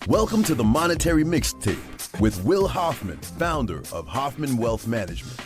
Welcome to the Monetary Mixtape with Will Hoffman, founder of Hoffman Wealth Management.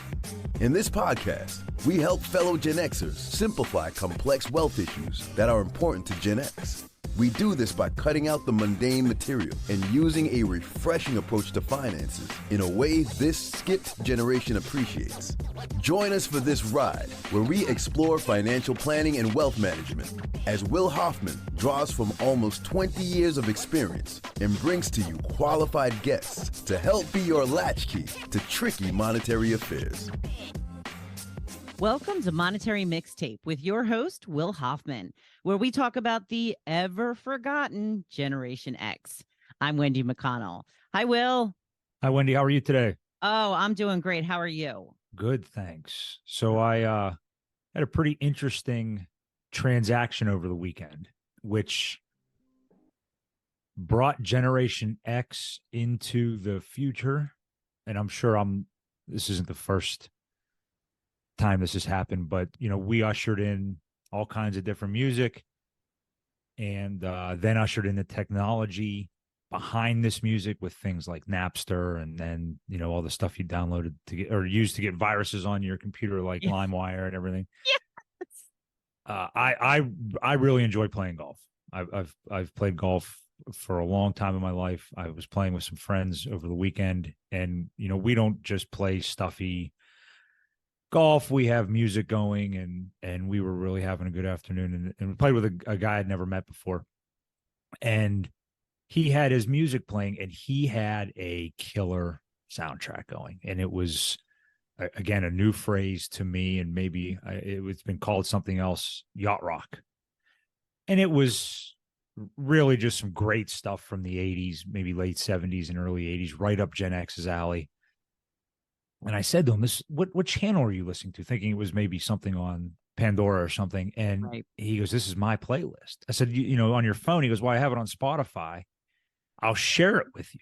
In this podcast, we help fellow Gen Xers simplify complex wealth issues that are important to Gen X. We do this by cutting out the mundane material and using a refreshing approach to finances in a way this skipped generation appreciates. Join us for this ride where we explore financial planning and wealth management as Will Hoffman draws from almost 20 years of experience and brings to you qualified guests to help be your latchkey to tricky monetary affairs. Welcome to Monetary Mixtape with your host, Will Hoffman, where we talk about the ever-forgotten Generation X. I'm Wendy McConnell. Hi, Will. Hi, Wendy. How are you today? Oh, I'm doing great. How are you? Good, thanks. So I had a pretty interesting transaction over the weekend, which brought Generation X into the future. And I'm sure this isn't the first time this has happened, but we ushered in all kinds of different music and then ushered in the technology behind this music with things like Napster and then all the stuff you downloaded to get or used to get viruses on your computer like LimeWire and everything. Yes. I really enjoy playing golf. I've played golf for a long time in my life. I was playing with some friends over the weekend, and we don't just play stuffy golf. We have music going, and we were really having a good afternoon, and we played with a guy I'd never met before, and he had his music playing, and he had a killer soundtrack going, and it was again a new phrase to me, and maybe it's been called something else, yacht rock, and it was really just some great stuff from the 80s, maybe late 70s and early 80s, right up Gen X's alley. And I said to him, what channel are you listening to? Thinking it was maybe something on Pandora or something. And Right. He goes, this is my playlist. I said, on your phone? He goes, well, I have it on Spotify. I'll share it with you.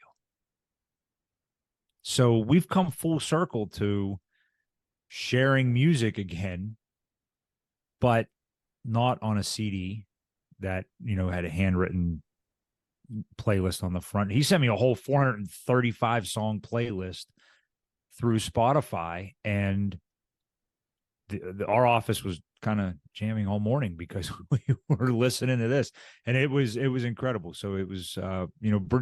So we've come full circle to sharing music again, but not on a CD that, had a handwritten playlist on the front. He sent me a whole 435 song playlist through Spotify, and our office was kind of jamming all morning because we were listening to this, and it was incredible. So it was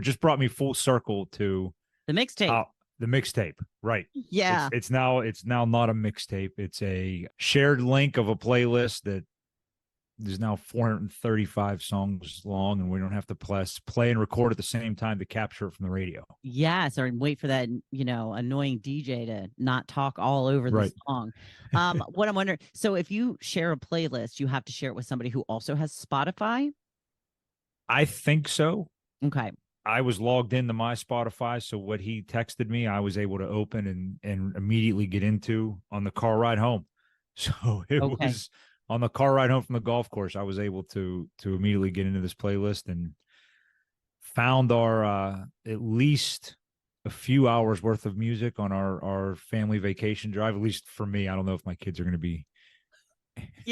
just brought me full circle to The mixtape. The mixtape, right? Yeah. It's now not a mixtape. It's a shared link of a playlist that there's now 435 songs long, and we don't have to play and record at the same time to capture it from the radio. Yes, or wait for that, annoying DJ to not talk all over the song. What I'm wondering, so if you share a playlist, you have to share it with somebody who also has Spotify? I think so. Okay. I was logged into my Spotify, so what he texted me, I was able to open and immediately get into on the car ride home. So it was on the car ride home from the golf course. I was able to immediately get into this playlist and found our at least a few hours worth of music on our family vacation drive. At least for me, I don't know if my kids are going to be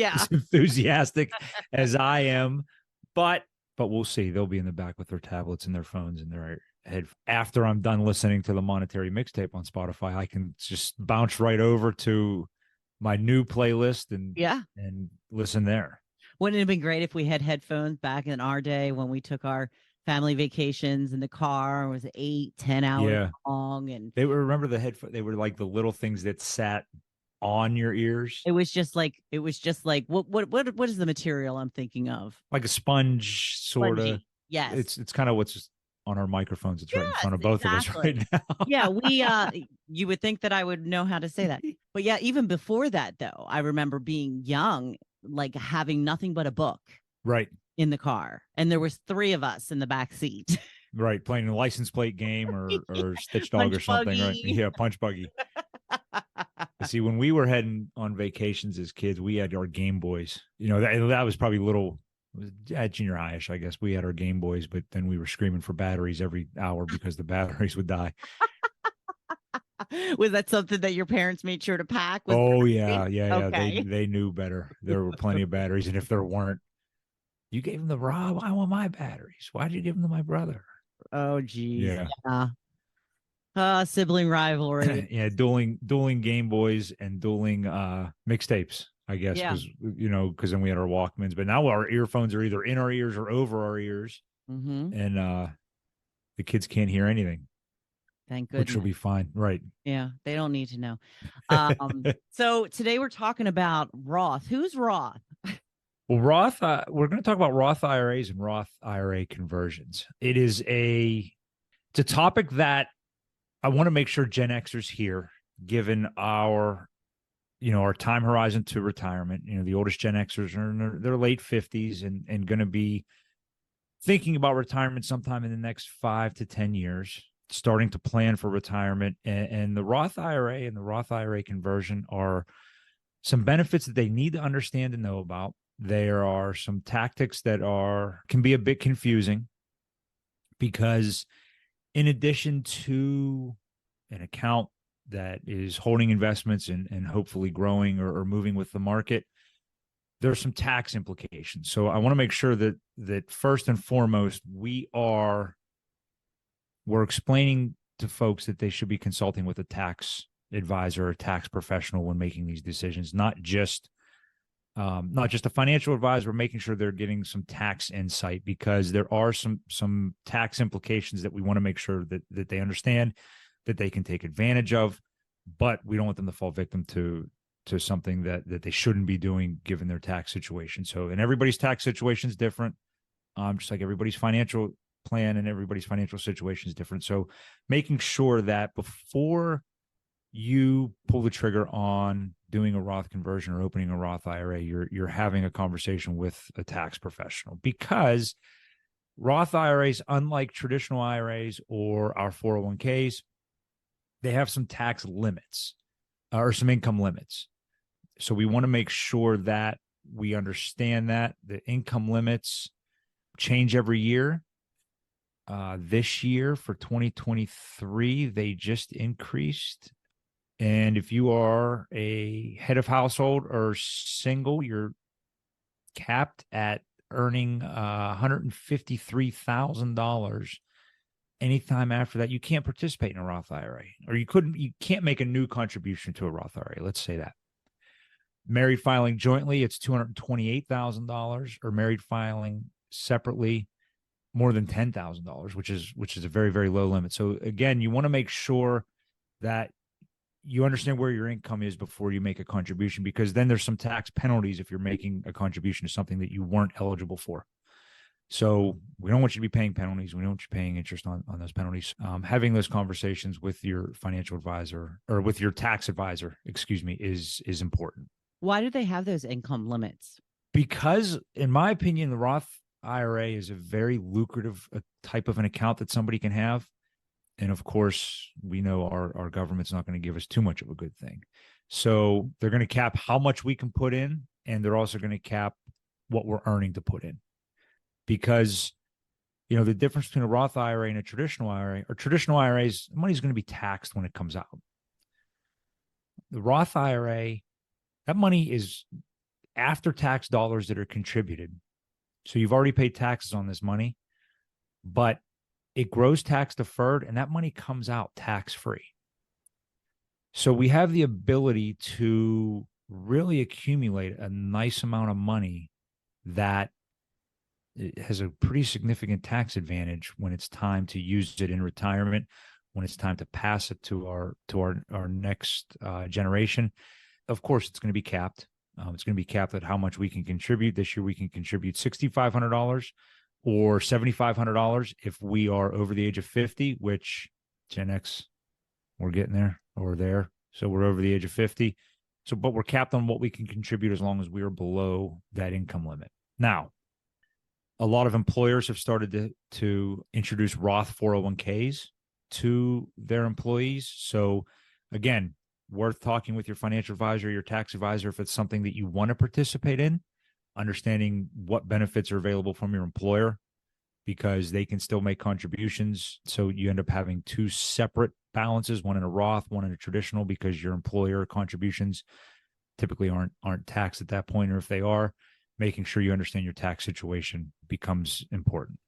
as enthusiastic as I am, but we'll see. They'll be in the back with their tablets and their phones and their head. After I'm done listening to the Monetary Mixtape on Spotify, I can just bounce right over to my new playlist and listen there. Wouldn't it have been great if we had headphones back in our day when we took our family vacations in the car? It was 8-10 hours long, and they were, remember the headphones? They were like the little things that sat on your ears. It was just like what is the material I'm thinking of? Like a sponge, sort of. Yes, it's kind of what's on our microphones. It's right in front of both of us right now. Yeah, we you would think that I would know how to say that. But yeah, even before that though, I remember being young, like having nothing but a book in the car. And there was 3 of us in the back seat. Right, playing a license plate game or Stitch Dog or something, right? Yeah, Punch Buggy. See, when we were heading on vacations as kids, we had our Game Boys. That was probably at junior high-ish, I guess. We had our Game Boys, but then we were screaming for batteries every hour because the batteries would die. Was that something that your parents made sure to pack? Yeah. Okay. They knew better. There were plenty of batteries, and if there weren't, you gave them to Rob. I want my batteries. Why'd you give them to my brother? Oh, geez. Yeah. Yeah. Sibling rivalry. Yeah, dueling Game Boys and dueling mixtapes, I guess, Yeah. because then we had our Walkmans, but now our earphones are either in our ears or over our ears, and the kids can't hear anything. Thank goodness. Which will be fine, right? Yeah, they don't need to know. So today we're talking about Roth. Who's Roth? Well, Roth, we're going to talk about Roth IRAs and Roth IRA conversions. It's a topic that I want to make sure Gen Xers hear, given our time horizon to retirement. The oldest Gen Xers are in their late 50s and going to be thinking about retirement sometime in the next 5 to 10 years, starting to plan for retirement. And the Roth IRA and the Roth IRA conversion are some benefits that they need to understand and know about. There are some tactics that can be a bit confusing, because in addition to an account that is holding investments and hopefully growing or moving with the market, there are some tax implications. So I want to make sure that first and foremost, we're explaining to folks that they should be consulting with a tax advisor or tax professional when making these decisions, not just a financial advisor. We're making sure they're getting some tax insight, because there are some tax implications that we want to make sure that they understand, that they can take advantage of, but we don't want them to fall victim to something that they shouldn't be doing given their tax situation. So, and everybody's tax situation is different, just like everybody's financial plan and everybody's financial situation is different. So making sure that before you pull the trigger on doing a Roth conversion or opening a Roth IRA, you're having a conversation with a tax professional, because Roth IRAs, unlike traditional IRAs or our 401ks, they have some tax limits or some income limits. So we want to make sure that we understand that the income limits change every year. This year for 2023, they just increased. And if you are a head of household or single, you're capped at earning $153,000. Anytime after that, you can't participate in a Roth IRA, or you can't make a new contribution to a Roth IRA. Let's say that. Married filing jointly, it's $228,000, or married filing separately, more than $10,000, which is a very, very low limit. So again, you want to make sure that you understand where your income is before you make a contribution, because then there's some tax penalties if you're making a contribution to something that you weren't eligible for. So we don't want you to be paying penalties. We don't want you paying interest on those penalties. Having those conversations with your financial advisor, or with your tax advisor, is important. Why do they have those income limits? Because in my opinion, the Roth IRA is a very lucrative type of an account that somebody can have. And of course, we know our government's not going to give us too much of a good thing. So they're going to cap how much we can put in, and they're also going to cap what we're earning to put in. Because, the difference between a Roth IRA and a traditional IRA, or traditional IRAs, money's going to be taxed when it comes out. The Roth IRA, that money is after-tax dollars that are contributed. So you've already paid taxes on this money, but it grows tax deferred, and that money comes out tax-free. So we have the ability to really accumulate a nice amount of money that it has a pretty significant tax advantage when it's time to use it in retirement, when it's time to pass it to our next generation. Of course, it's going to be capped. It's going to be capped at how much we can contribute. This year, we can contribute $6,500 or $7,500 if we are over the age of 50, which Gen X, we're getting there or there. So we're over the age of 50. So, but we're capped on what we can contribute as long as we are below that income limit. Now, a lot of employers have started to introduce Roth 401ks to their employees. So again, worth talking with your financial advisor, your tax advisor, if it's something that you want to participate in, understanding what benefits are available from your employer, because they can still make contributions. So you end up having two separate balances, one in a Roth, one in a traditional, because your employer contributions typically aren't taxed at that point, or if they are, making sure you understand your tax situation becomes important.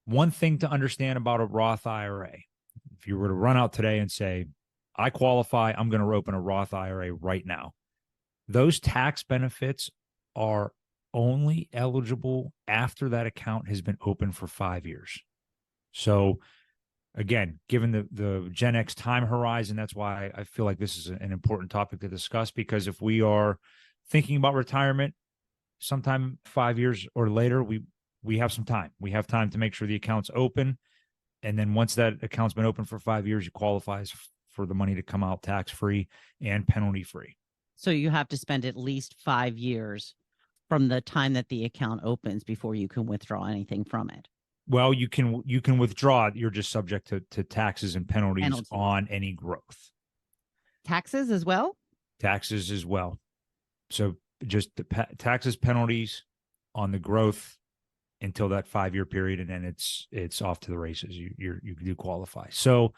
One thing to understand about a Roth IRA, if you were to run out today and say, I qualify, I'm going to open a Roth IRA right now, those tax benefits are only eligible after that account has been open for 5 years. So again, given the Gen X time horizon, that's why I feel like this is an important topic to discuss, because if we are thinking about retirement sometime 5 years or later, we have some time. We have time to make sure the account's open. And then once that account's been open for 5 years, you qualify for the money to come out tax-free and penalty-free. So you have to spend at least 5 years from the time that the account opens before you can withdraw anything from it. Well, you can withdraw it. You're just subject to taxes and penalties on any growth. Taxes as well? Taxes as well. So just the taxes, penalties on the growth until that 5 year period, and then it's off to the races. You do qualify. So,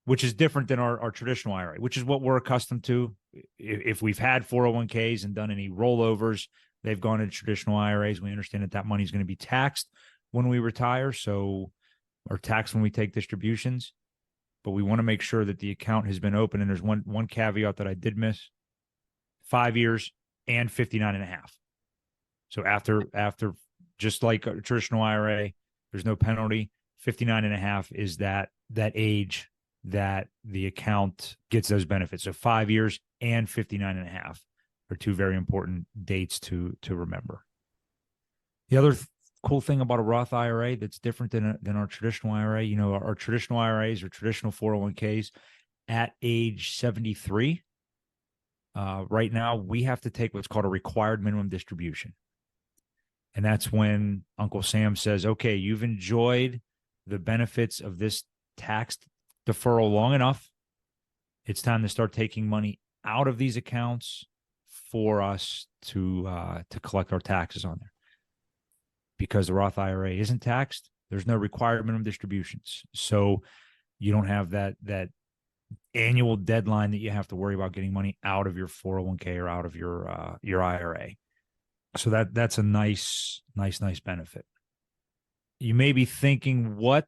which is different than our traditional IRA, which is what we're accustomed to. If we've had 401ks and done any rollovers, they've gone into traditional IRAs. We understand that money is going to be taxed when we retire, or taxed when we take distributions. But we want to make sure that the account has been open. And there's one caveat that I did miss: 5 years and 59 and a half. So after just like a traditional IRA, there's no penalty. 59 and a half is that age that the account gets those benefits. So 5 years and 59 and a half are two very important dates to remember. The other cool thing about a Roth IRA that's different than our traditional IRA, our traditional IRAs or traditional 401ks at age 73, right now we have to take what's called a required minimum distribution. And that's when Uncle Sam says, okay, you've enjoyed the benefits of this tax deferral long enough. It's time to start taking money out of these accounts for us to collect our taxes on there. Because the Roth IRA isn't taxed, there's no required minimum distributions. So you don't have that annual deadline that you have to worry about getting money out of your 401k or out of your IRA. So that's a nice benefit. You may be thinking, what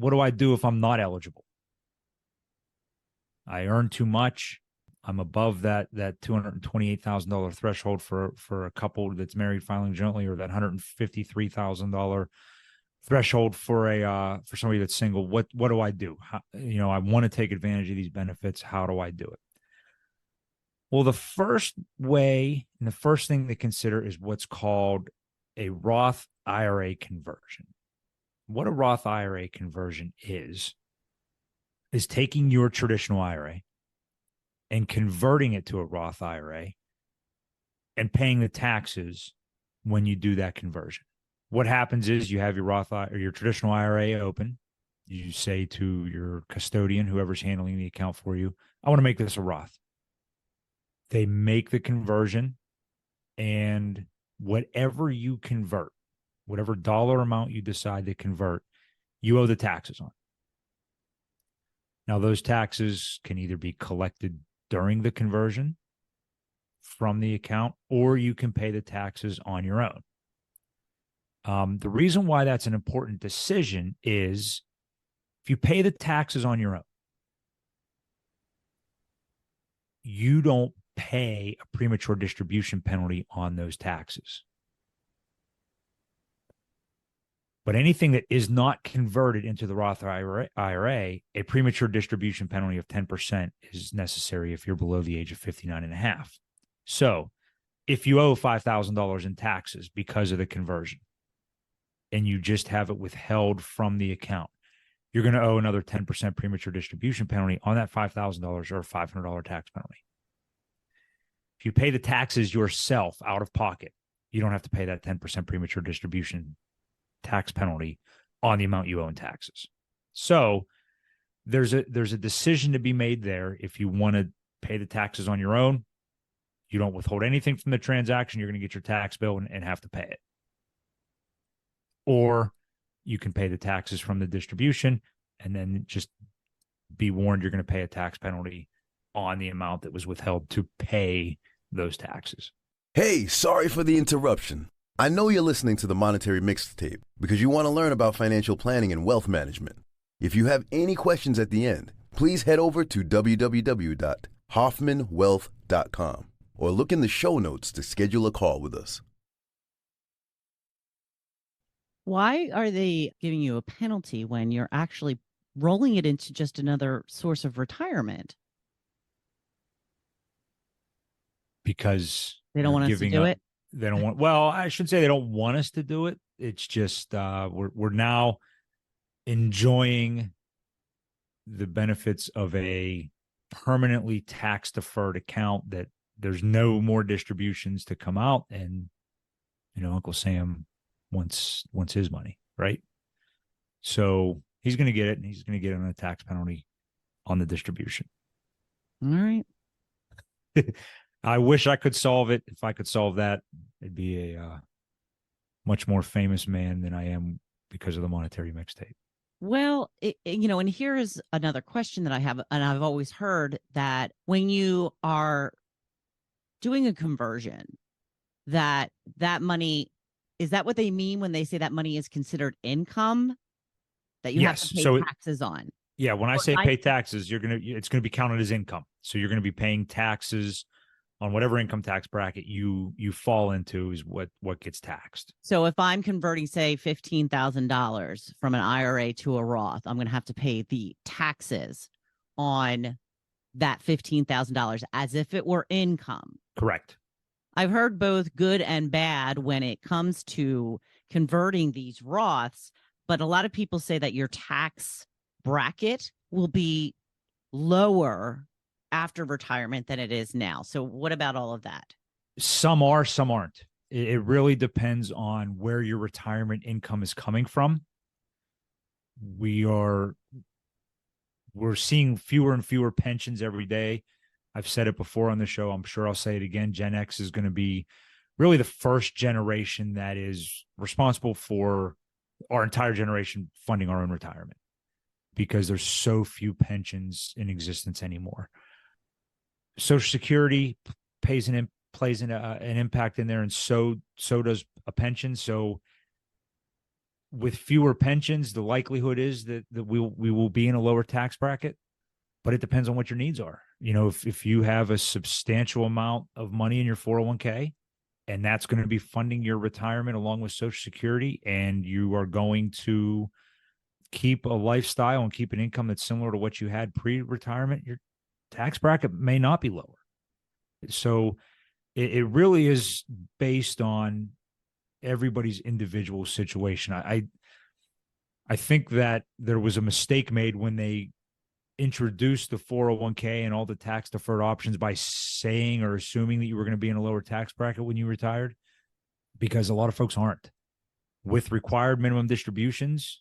do I do if I'm not eligible? I earn too much. I'm above that $228,000 threshold for a couple that's married filing jointly, or that $153,000 threshold for somebody that's single. What do I do? I want to take advantage of these benefits. How do I do it? Well, the first way and the first thing to consider is what's called a Roth IRA conversion. What a Roth IRA conversion is taking your traditional IRA and converting it to a Roth IRA and paying the taxes when you do that conversion. What happens is you have your Roth or your traditional IRA open. You say to your custodian, whoever's handling the account for you, I want to make this a Roth. They make the conversion, and whatever you convert, whatever dollar amount you decide to convert, you owe the taxes on. Now, those taxes can either be collected during the conversion from the account, or you can pay the taxes on your own. The reason why that's an important decision is if you pay the taxes on your own, you don't pay a premature distribution penalty on those taxes. But anything that is not converted into the Roth IRA, a premature distribution penalty of 10% is necessary if you're below the age of 59 and a half. So if you owe $5,000 in taxes because of the conversion and you just have it withheld from the account, you're going to owe another 10% premature distribution penalty on that $5,000 or a $500 tax penalty. If you pay the taxes yourself out of pocket, you don't have to pay that 10% premature distribution tax penalty on the amount you owe in taxes. So there's a decision to be made there. If you want to pay the taxes on your own, you don't withhold anything from the transaction, you're going to get your tax bill and have to pay it. Or you can pay the taxes from the distribution and then just be warned you're going to pay a tax penalty on the amount that was withheld to pay those taxes. Hey, sorry for the interruption. I know you're listening to the Monetary Mixtape because you want to learn about financial planning and wealth management. If you have any questions at the end, please head over to www.hoffmanwealth.com or look in the show notes to schedule a call with us. Why are they giving you a penalty when you're actually rolling it into just another source of retirement? Because they don't want us to do it. They don't want. Well, I shouldn't say they don't want us to do it. It's just we're now enjoying the benefits of a permanently tax deferred account that there's no more distributions to come out, and Uncle Sam wants his money, right? So he's going to get it, and he's going to get it on a tax penalty on the distribution. All right. I wish I could solve it. If I could solve that, it'd be a much more famous man than I am because of the Monetary Mixtape. Well, and here's another question that I have, and I've always heard that when you are doing a conversion, that money, is that what they mean when they say that money is considered income that you have to pay taxes on? Yeah, when I say pay taxes, it's gonna be counted as income. So you're gonna be paying taxes on whatever income tax bracket you fall into is what gets taxed. So if I'm converting, say, $15,000 from an IRA to a Roth, I'm going to have to pay the taxes on that $15,000 as if it were income. Correct. I've heard both good and bad when it comes to converting these Roths, but a lot of people say that your tax bracket will be lower after retirement than it is now. So what about all of that? Some are, some aren't. It really depends on where your retirement income is coming from. We're seeing fewer and fewer pensions every day. I've said it before on the show. I'm sure I'll say it again. Gen X is going to be really the first generation that is responsible for our entire generation funding our own retirement, because there's so few pensions in existence anymore. Social Security plays an impact in there, and so does a pension. So with fewer pensions, the likelihood is that we will be in a lower tax bracket, but it depends on what your needs are. If you have a substantial amount of money in your 401k, and that's going to be funding your retirement along with Social Security, and you are going to keep a lifestyle and keep an income that's similar to what you had pre-retirement, your tax bracket may not be lower. So it really is based on everybody's individual situation. I think that there was a mistake made when they introduced the 401k and all the tax deferred options by saying or assuming that you were going to be in a lower tax bracket when you retired, because a lot of folks aren't. With required minimum distributions,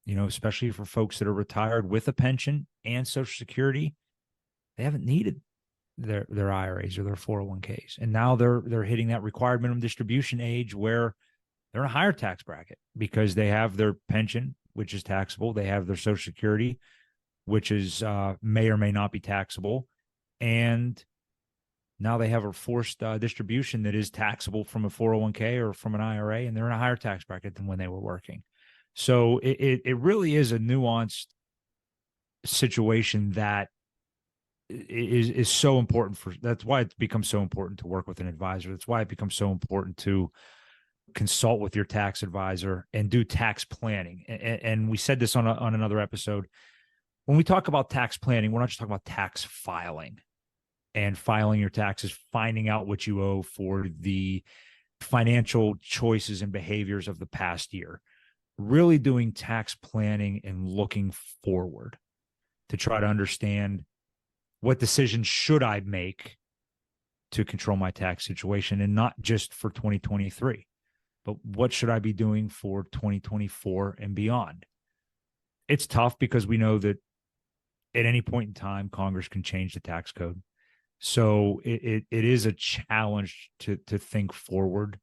especially for folks that are retired with a pension and Social Security, they haven't needed their IRAs or their 401ks. And now they're hitting that required minimum distribution age where they're in a higher tax bracket because they have their pension, which is taxable. They have their Social Security, which is may or may not be taxable. And now they have a forced distribution that is taxable from a 401k or from an IRA, and they're in a higher tax bracket than when they were working. So it really is a nuanced situation that is so important that's why it becomes so important to work with an advisor. That's why it becomes so important to consult with your tax advisor and do tax planning. And we said this on another episode. When we talk about tax planning, we're not just talking about tax filing and filing your taxes, finding out what you owe for the financial choices and behaviors of the past year. Really doing tax planning and looking forward to try to understand what decisions should I make to control my tax situation, and not just for 2023, but what should I be doing for 2024 and beyond? It's tough because we know that at any point in time, Congress can change the tax code. So it is a challenge to think forward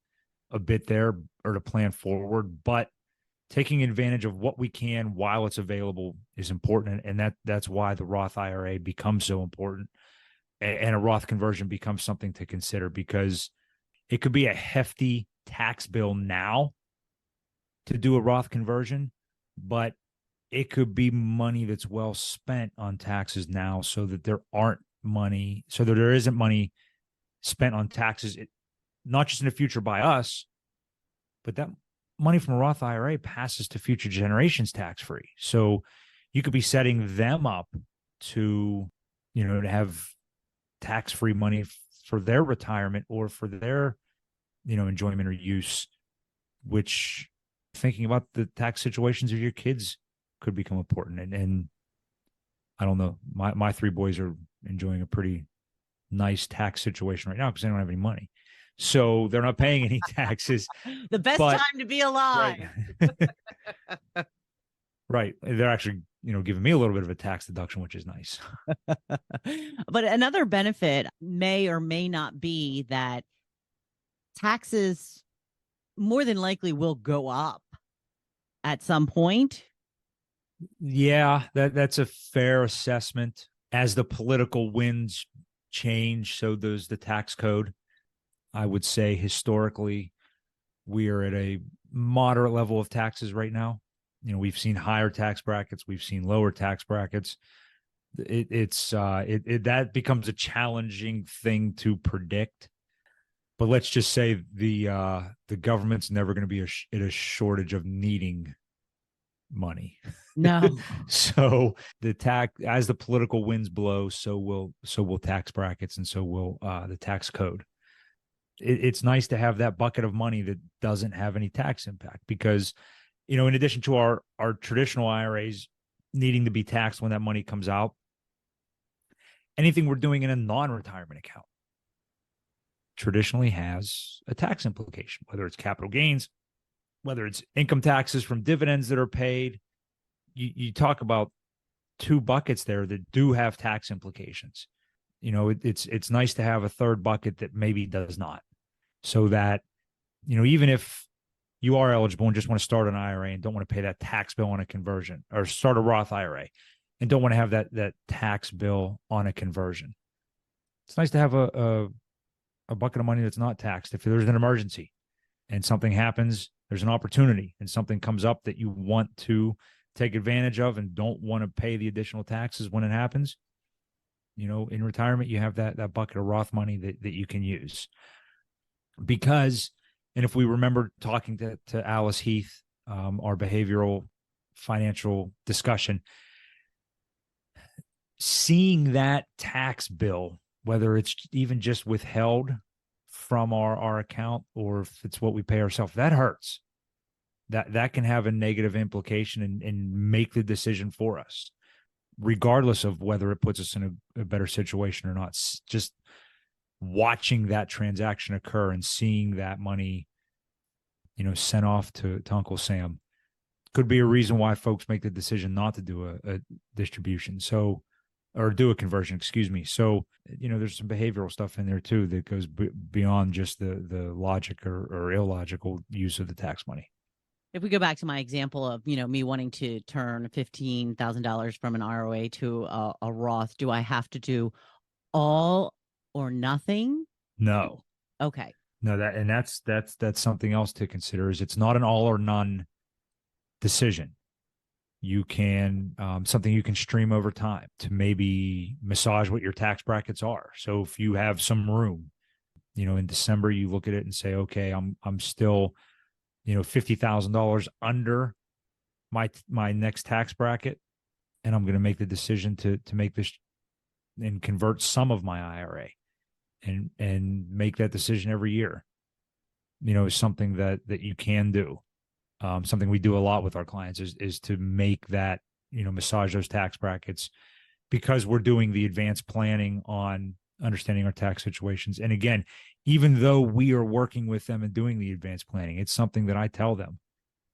a bit there, or to plan forward, but taking advantage of what we can while it's available is important. And that's why the Roth IRA becomes so important, and a Roth conversion becomes something to consider, because it could be a hefty tax bill now to do a Roth conversion, but it could be money that's well spent on taxes now, so that there isn't money spent on taxes, not just in the future by us, but that money from a Roth IRA passes to future generations tax-free. So you could be setting them up to, to have tax-free money for their retirement or for their, enjoyment or use, which, thinking about the tax situations of your kids, could become important. And I don't know, my three boys are enjoying a pretty nice tax situation right now because they don't have any money. So they're not paying any taxes. The best time to be alive. Right. Right. They're actually, giving me a little bit of a tax deduction, which is nice. But another benefit may or may not be that taxes more than likely will go up at some point. Yeah, that's a fair assessment. As the political winds change, so does the tax code. I would say historically, we are at a moderate level of taxes right now. We've seen higher tax brackets, we've seen lower tax brackets. That becomes a challenging thing to predict. But let's just say the government's never going to be in a shortage of needing money. No. So as the political winds blow, so will tax brackets, and so will the tax code. It's nice to have that bucket of money that doesn't have any tax impact, because, in addition to our traditional IRAs needing to be taxed when that money comes out, anything we're doing in a non-retirement account traditionally has a tax implication, whether it's capital gains, whether it's income taxes from dividends that are paid. You talk about two buckets there that do have tax implications. It's nice to have a third bucket that maybe does not, so that, even if you are eligible and just want to start an IRA and don't want to pay that tax bill on a conversion, or start a Roth IRA and don't want to have that tax bill on a conversion, it's nice to have a bucket of money that's not taxed. If there's an emergency and something happens, there's an opportunity and something comes up that you want to take advantage of and don't want to pay the additional taxes when it happens. In retirement, you have that bucket of Roth money that you can use. Because, and if we remember talking to Alice Heath, our behavioral financial discussion, seeing that tax bill, whether it's even just withheld from our account or if it's what we pay ourselves, that hurts. That can have a negative implication and make the decision for us, regardless of whether it puts us in a better situation or not. Just watching that transaction occur and seeing that money, sent off to Uncle Sam could be a reason why folks make the decision not to do a distribution. So, or do a conversion, excuse me. So, there's some behavioral stuff in there too that goes beyond just the logic or illogical use of the tax money. If we go back to my example of, me wanting to turn $15,000 from an ROA to a Roth, do I have to do all or nothing? No. Okay. No, that's something else to consider. Is it's not an all or none decision. You can something you can stream over time to maybe massage what your tax brackets are. So if you have some room, in December, you look at it and say, okay, I'm still, $50,000 under my next tax bracket, and I'm going to make the decision to make this and convert some of my IRA and make that decision every year, is something that you can do. Something we do a lot with our clients is to make that, massage those tax brackets, because we're doing the advanced planning on understanding our tax situations. And again, even though we are working with them and doing the advanced planning, it's something that I tell them,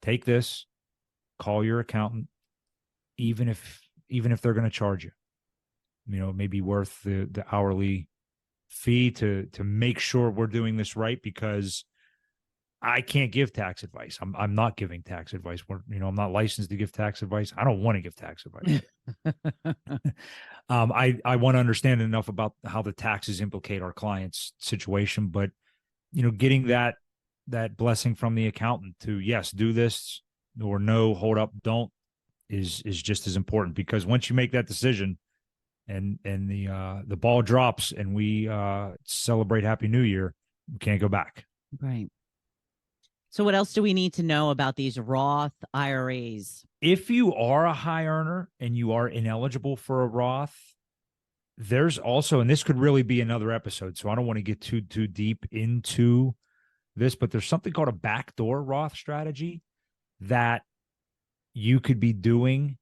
take this, call your accountant, even if they're going to charge you, it may be worth the hourly fee to make sure we're doing this right, because I can't give tax advice. I'm not giving tax advice. I'm not licensed to give tax advice. I don't want to give tax advice. I want to understand enough about how the taxes implicate our client's situation, but getting that that blessing from the accountant to, yes, do this, or no, hold up, don't, is just as important, because once you make that decision and the ball drops and we celebrate Happy New Year, we can't go back. Right. So what else do we need to know about these Roth IRAs? If you are a high earner and you are ineligible for a Roth, there's also, and this could really be another episode, so I don't want to get too deep into this, but there's something called a backdoor Roth strategy that you could be doing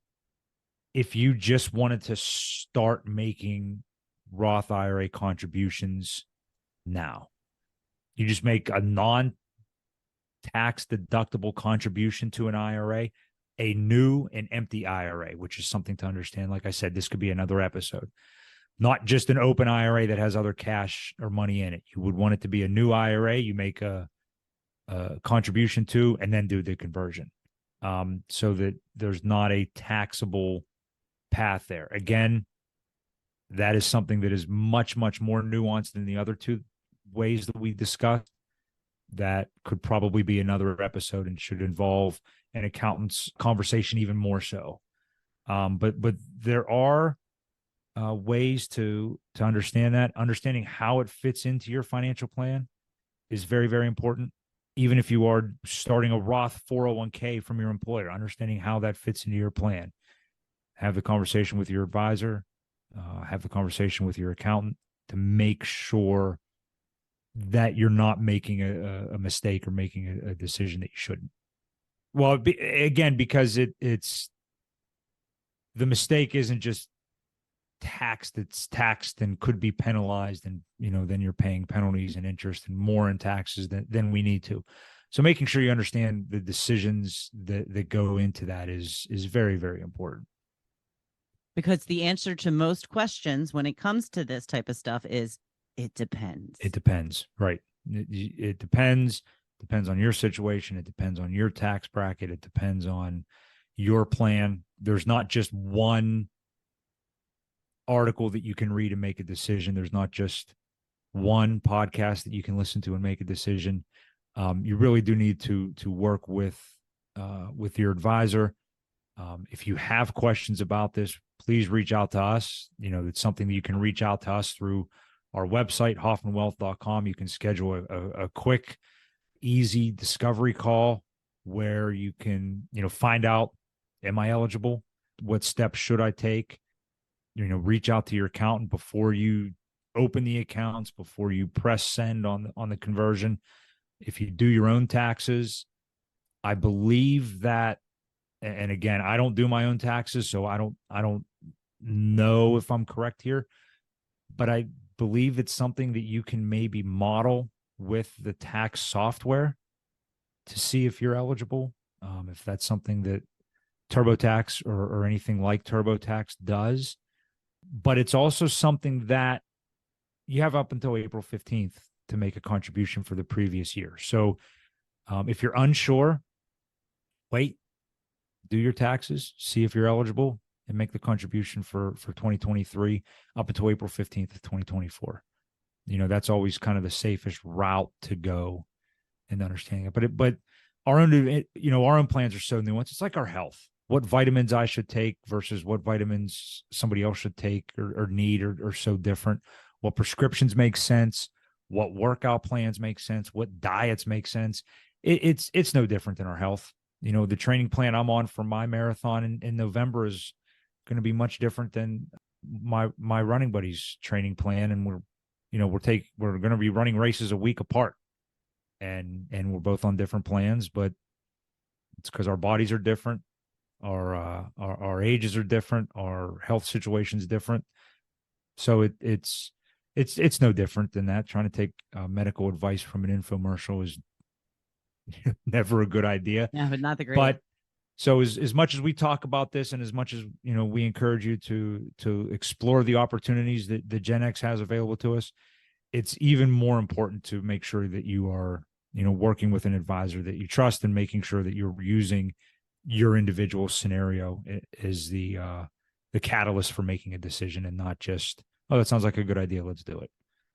if you just wanted to start making Roth IRA contributions now. You just make a non-tax deductible contribution to an IRA, a new and empty IRA, which is something to understand. Like I said, this could be another episode. Not just an open IRA that has other cash or money in it. You would want it to be a new IRA. You make a contribution to, and then do the conversion, so that there's not a taxable path there. Again, that is something that is much, much more nuanced than the other two ways that we discussed. That could probably be another episode and should involve an accountant's conversation even more so. But there are ways to understand that. Understanding how it fits into your financial plan is very, very important. Even if you are starting a Roth 401k from your employer, understanding how that fits into your plan. Have the conversation with your advisor, have the conversation with your accountant to make sure that you're not making a mistake or making a decision that you shouldn't. Well, again, because it's the mistake isn't just taxed, it's taxed and could be penalized, and then you're paying penalties and interest and more in taxes than we need to. So making sure you understand the decisions that go into that is very, very important. Because the answer to most questions when it comes to this type of stuff is it depends. It depends, right? It depends on your situation. It depends on your tax bracket. It depends on your plan. There's not just one article that you can read and make a decision. There's not just one podcast that you can listen to and make a decision. You really do need to work with your advisor. If you have questions about this, please reach out to us. It's something that you can reach out to us through our website, hoffmanwealth.com. You can schedule a quick, easy discovery call where you can, find out, am I eligible? What steps should I take? Reach out to your accountant before you open the accounts, before you press send on the conversion. If you do your own taxes, I believe that, and again, I don't do my own taxes, so I don't know if I'm correct here, but I believe it's something that you can maybe model with the tax software to see if you're eligible. If that's something that TurboTax or anything like TurboTax does. But it's also something that you have up until April 15th to make a contribution for the previous year. So if you're unsure, wait, do your taxes, see if you're eligible, and make the contribution for 2023 up until April 15th of 2024. That's always kind of the safest route to go in understanding it. But our own plans are so nuanced. It's like our health. What vitamins I should take versus what vitamins somebody else should take or need are so different. What prescriptions make sense, what workout plans make sense, what diets make sense. It's no different than our health. The training plan I'm on for my marathon in November is going to be much different than my running buddy's training plan. And we're going to be running races a week apart, and we're both on different plans, but it's because our bodies are different. Our ages are different. Our health situation is different. So it's no different than that. Trying to take medical advice from an infomercial is never a good idea. Yeah, but not the great. But so as much as we talk about this, and as much as we encourage you to explore the opportunities that the Gen X has available to us, it's even more important to make sure that you are working with an advisor that you trust, and making sure that you're using your individual scenario is the catalyst for making a decision, and not just, oh, that sounds like a good idea, let's do it.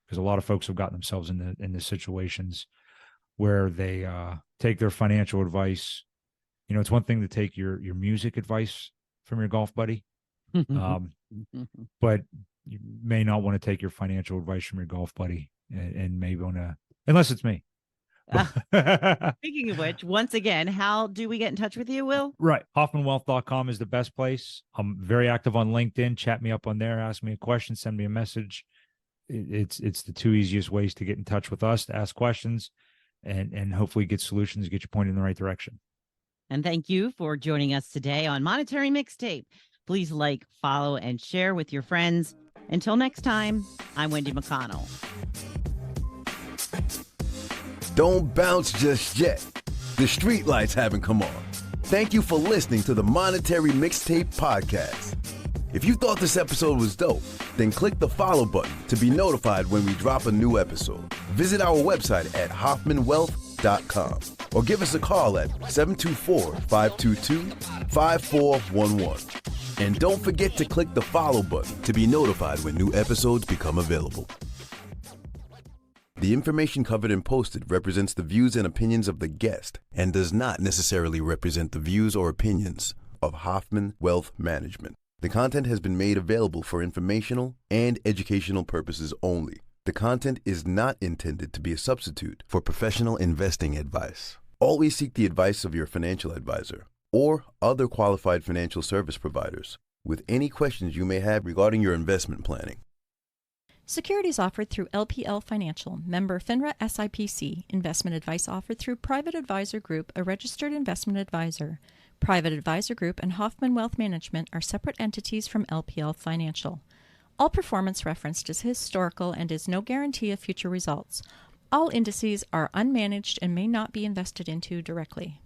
Because a lot of folks have gotten themselves into situations where they take their financial advice. You know, it's one thing to take your music advice from your golf buddy, but you may not want to take your financial advice from your golf buddy, and maybe want to, unless it's me. Speaking of which, once again, how do we get in touch with you, Will? Right. HoffmanWealth.com is the best place. I'm very active on LinkedIn. Chat me up on there. Ask me a question. Send me a message. It's the two easiest ways to get in touch with us, to ask questions, and hopefully get solutions, get you pointed in the right direction. And thank you for joining us today on Monetary Mixtape. Please like, follow, and share with your friends. Until next time, I'm Wendy McConnell. Don't bounce just yet. The street lights haven't come on. Thank you for listening to the Monetary Mixtape podcast. If you thought this episode was dope, then click the follow button to be notified when we drop a new episode. Visit our website at hoffmanwealth.com or give us a call at 724-522-5411. And don't forget to click the follow button to be notified when new episodes become available. The information covered and posted represents the views and opinions of the guest and does not necessarily represent the views or opinions of Hoffman Wealth Management. The content has been made available for informational and educational purposes only. The content is not intended to be a substitute for professional investing advice. Always seek the advice of your financial advisor or other qualified financial service providers with any questions you may have regarding your investment planning. Securities offered through LPL Financial, member FINRA SIPC. Investment advice offered through Private Advisor Group, a registered investment advisor. Private Advisor Group and Hoffman Wealth Management are separate entities from LPL Financial. All performance referenced is historical and is no guarantee of future results. All indices are unmanaged and may not be invested into directly.